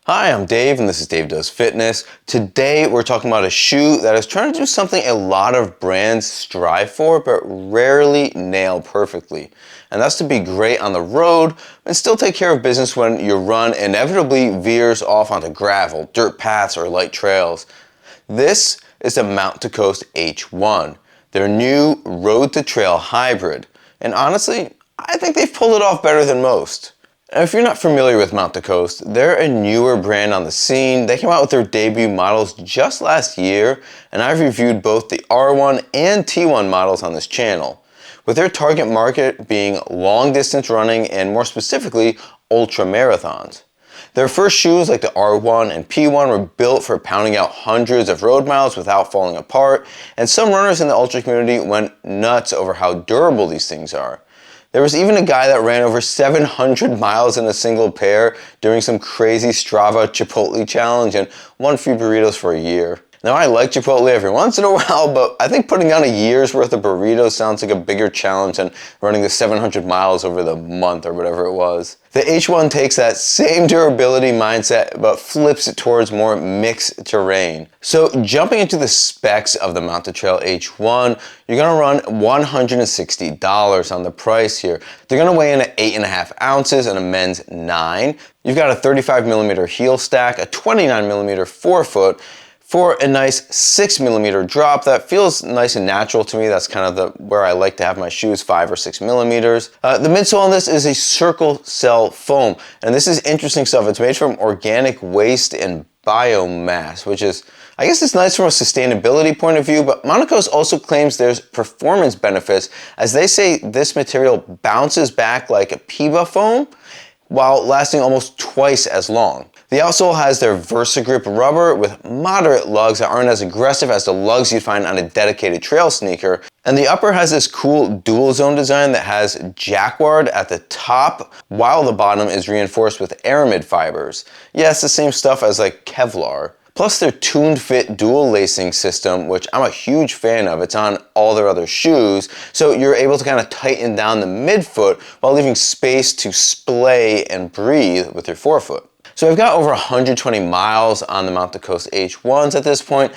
Hi, I'm Dave and this is Dave Does Fitness. Today we're talking about a shoe that is trying to do something a lot of brands strive for but rarely nail perfectly. And that's to be great on the road and still take care of business when your run inevitably veers off onto gravel, dirt paths, or light trails. This is the Mount to Coast H1, their new road to trail hybrid. And honestly, I think they've pulled it off better than most. If you're not familiar with Mount to Coast, they're a newer brand on the scene. They came out with their debut models just last year, and I've reviewed both the R1 and T1 models on this channel, with their target market being long distance running and more specifically, ultra marathons. Their first shoes like the R1 and P1 were built for pounding out hundreds of road miles without falling apart, and some runners in the ultra community went nuts over how durable these things are. There was even a guy that ran over 700 miles in a single pair doing some crazy Strava Chipotle challenge and won free burritos for a year. Now I like Chipotle every once in a while, but I think putting on a year's worth of burritos sounds like a bigger challenge than running the 700 miles over the month or whatever it was. The H1 takes that same durability mindset but flips it towards more mixed terrain. So jumping into the specs of the Mount to Trail H1, you're gonna run $160 on the price here. They're gonna weigh in at 8.5 ounces and a men's 9. You've got a 35mm heel stack, a 29mm forefoot, for a nice 6mm drop that feels nice and natural to me. That's kind of where I like to have my shoes, 5 or 6mm. The midsole on this is a circle cell foam, and this is interesting stuff. It's made from organic waste and biomass, which is, I guess it's nice from a sustainability point of view, but Mount to Coast also claims there's performance benefits, as they say this material bounces back like a PEBA foam while lasting almost twice as long. The outsole has their Versagrip rubber with moderate lugs that aren't as aggressive as the lugs you'd find on a dedicated trail sneaker. And the upper has this cool dual zone design that has jacquard at the top, while the bottom is reinforced with aramid fibers. Yeah, it's the same stuff as like Kevlar. Plus their tuned fit dual lacing system, which I'm a huge fan of. It's on all their other shoes, so you're able to kind of tighten down the midfoot while leaving space to splay and breathe with your forefoot. So I've got over 120 miles on the Mount to Coast H1s at this point.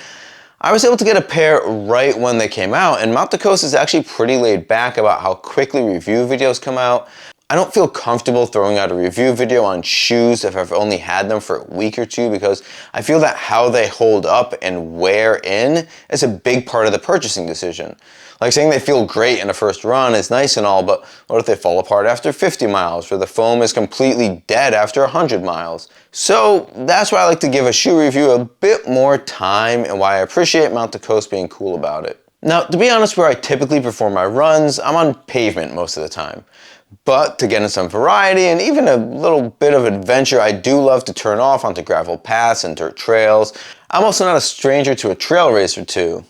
I was able to get a pair right when they came out, and Mount to Coast is actually pretty laid back about how quickly review videos come out. I don't feel comfortable throwing out a review video on shoes if I've only had them for a week or two, because I feel that how they hold up and wear in is a big part of the purchasing decision. Like saying they feel great in a first run is nice and all, but what if they fall apart after 50 miles, or the foam is completely dead after 100 miles? So that's why I like to give a shoe review a bit more time, and why I appreciate Mount to Coast being cool about it. Now, to be honest, where I typically perform my runs, I'm on pavement most of the time. But to get in some variety and even a little bit of adventure, I do love to turn off onto gravel paths and dirt trails. I'm also not a stranger to a trail race or two.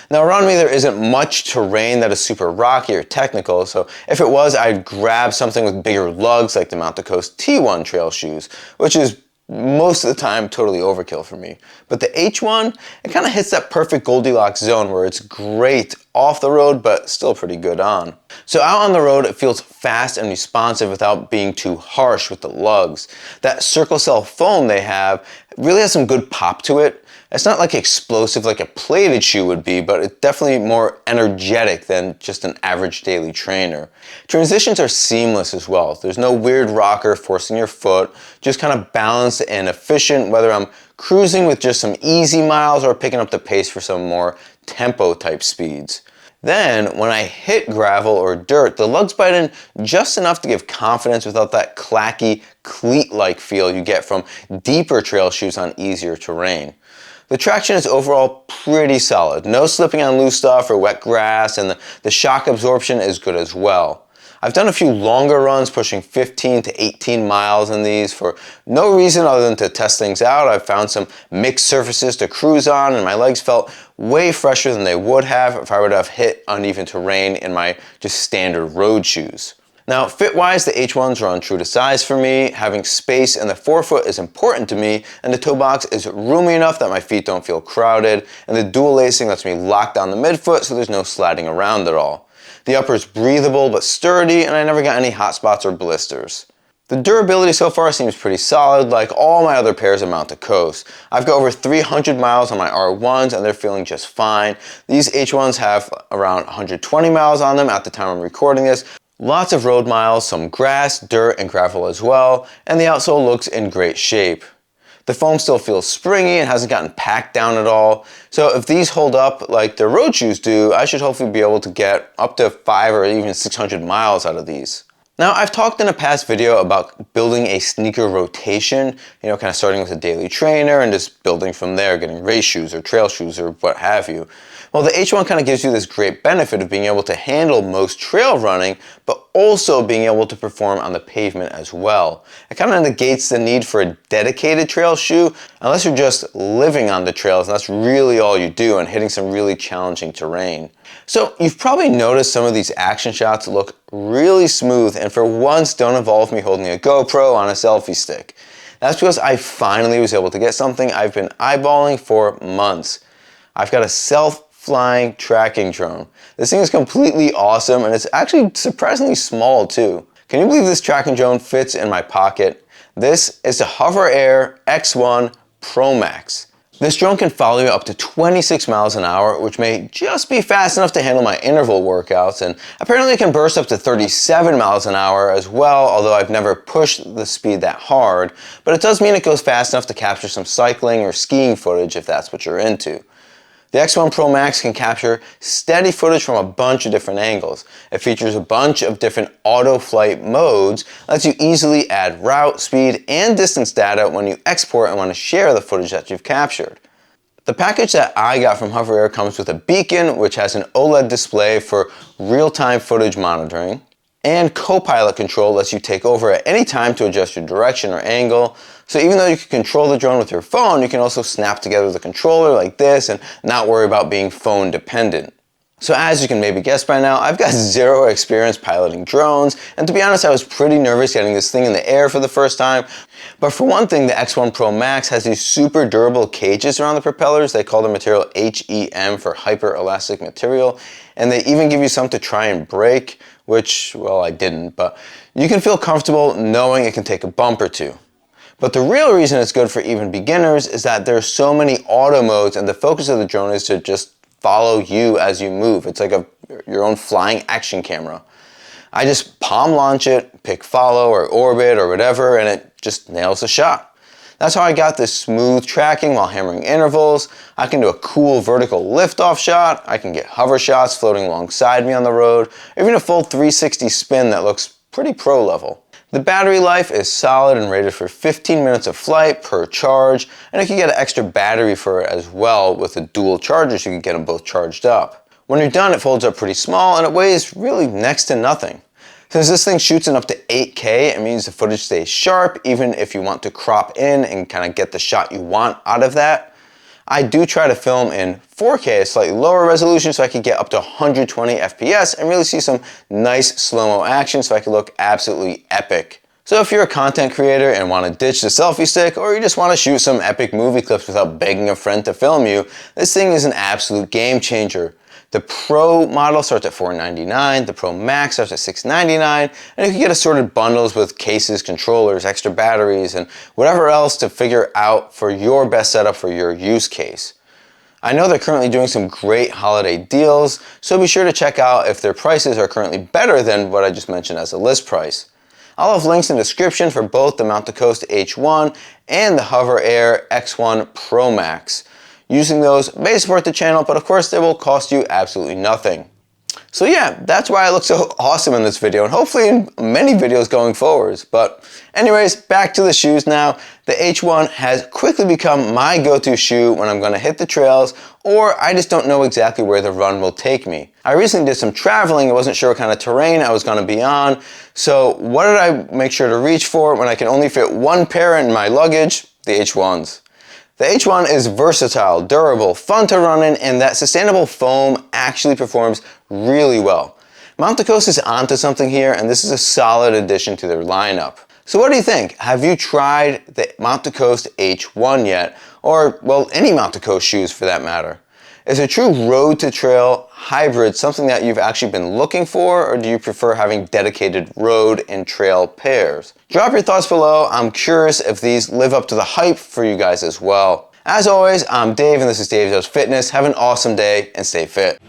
Now around me there isn't much terrain that is super rocky or technical, so if it was, I'd grab something with bigger lugs like the Mount to Coast T1 trail shoes, which is most of the time totally overkill for me. But the H1, it kind of hits that perfect Goldilocks zone where it's great off the road but still pretty good on. So out on the road it feels fast and responsive without being too harsh with the lugs. That circle cell foam they have really has some good pop to it. It's not like explosive like a plated shoe would be, but it's definitely more energetic than just an average daily trainer. Transitions are seamless as well. There's no weird rocker forcing your foot, just kind of balanced and efficient, whether I'm cruising with just some easy miles or picking up the pace for some more tempo type speeds. Then, when I hit gravel or dirt, the lugs bite in just enough to give confidence without that clacky, cleat-like feel you get from deeper trail shoes on easier terrain. The traction is overall pretty solid. No slipping on loose stuff or wet grass, and the shock absorption is good as well. I've done a few longer runs pushing 15 to 18 miles in these for no reason other than to test things out. I've found some mixed surfaces to cruise on, and my legs felt way fresher than they would have if I would have hit uneven terrain in my just standard road shoes. Now, fit-wise, the H1s run true to size for me. Having space in the forefoot is important to me, and the toe box is roomy enough that my feet don't feel crowded, and the dual lacing lets me lock down the midfoot so there's no sliding around at all. The upper is breathable but sturdy, and I never got any hot spots or blisters. The durability so far seems pretty solid, like all my other pairs of Mount to Coast. I've got over 300 miles on my R1s and they're feeling just fine. These H1s have around 120 miles on them at the time I'm recording this. Lots of road miles, some grass, dirt, and gravel as well, and the outsole looks in great shape. The foam still feels springy and hasn't gotten packed down at all. So if these hold up like the road shoes do, I should hopefully be able to get up to 500 or even 600 miles out of these. Now, I've talked in a past video about building a sneaker rotation, kind of starting with a daily trainer and just building from there, getting race shoes or trail shoes or what have you. Well, the H1 kind of gives you this great benefit of being able to handle most trail running, but also being able to perform on the pavement as well. It kind of negates the need for a dedicated trail shoe unless you're just living on the trails and that's really all you do and hitting some really challenging terrain. So you've probably noticed some of these action shots look really smooth and for once don't involve me holding a GoPro on a selfie stick. That's because I finally was able to get something I've been eyeballing for months. I've got a self-flying tracking drone. This thing is completely awesome and it's actually surprisingly small too. Can you believe this tracking drone fits in my pocket? This is the HoverAir X1 Pro Max. This drone can follow you up to 26 miles an hour, which may just be fast enough to handle my interval workouts, and apparently it can burst up to 37 miles an hour as well, although I've never pushed the speed that hard, but it does mean it goes fast enough to capture some cycling or skiing footage if that's what you're into. The X1 Pro Max can capture steady footage from a bunch of different angles. It features a bunch of different auto flight modes, lets you easily add route, speed, and distance data when you export and want to share the footage that you've captured. The package that I got from HoverAir comes with a beacon, which has an OLED display for real-time footage monitoring, and co-pilot control lets you take over at any time to adjust your direction or angle. So even though you can control the drone with your phone, you can also snap together the controller like this and not worry about being phone dependent. So as you can maybe guess by now, I've got zero experience piloting drones, and to be honest, I was pretty nervous getting this thing in the air for the first time. But for one thing, the X1 Pro Max has these super durable cages around the propellers. They call the material HEM for hyper elastic material, and they even give you some to try and break, which, well, I didn't, but you can feel comfortable knowing it can take a bump or two. But the real reason it's good for even beginners is that there are so many auto modes and the focus of the drone is to just follow you as you move. It's like your own flying action camera. I just palm launch it, pick follow or orbit or whatever, and it just nails the shot. That's how I got this smooth tracking while hammering intervals. I can do a cool vertical liftoff shot. I can get hover shots floating alongside me on the road, or even a full 360 spin that looks pretty pro level. The battery life is solid and rated for 15 minutes of flight per charge, and you can get an extra battery for it as well with the dual chargers. You can get them both charged up. When you're done, it folds up pretty small and it weighs really next to nothing. Since this thing shoots in up to 8K, it means the footage stays sharp even if you want to crop in and kind of get the shot you want out of that. I do try to film in 4K, a slightly lower resolution, so I can get up to 120 FPS and really see some nice slow-mo action so I can look absolutely epic. So if you're a content creator and want to ditch the selfie stick, or you just want to shoot some epic movie clips without begging a friend to film you, this thing is an absolute game changer. The Pro model starts at $499, the Pro Max starts at $699, and you can get assorted bundles with cases, controllers, extra batteries, and whatever else to figure out for your best setup for your use case. I know they're currently doing some great holiday deals, so be sure to check out if their prices are currently better than what I just mentioned as a list price. I'll have links in the description for both the Mount to Coast H1 and the HoverAir X1 Pro Max. Using those may support the channel, but of course they will cost you absolutely nothing. So yeah, that's why I look so awesome in this video, and hopefully in many videos going forwards. But anyways, back to the shoes now. The H1 has quickly become my go-to shoe when I'm gonna hit the trails, or I just don't know exactly where the run will take me. I recently did some traveling, I wasn't sure what kind of terrain I was gonna be on, so what did I make sure to reach for when I can only fit one pair in my luggage? The H1s. The H1 is versatile, durable, fun to run in, and that sustainable foam actually performs really well. Mount to Coast is onto something here, and this is a solid addition to their lineup. So what do you think? Have you tried the Mount to Coast H1 yet? Or, well, any Mount to Coast shoes for that matter? Is a true road to trail hybrid something that you've actually been looking for, or do you prefer having dedicated road and trail pairs? Drop your thoughts below. I'm curious if these live up to the hype for you guys as well. As always, I'm Dave and this is Dave Does Fitness. Have an awesome day and stay fit.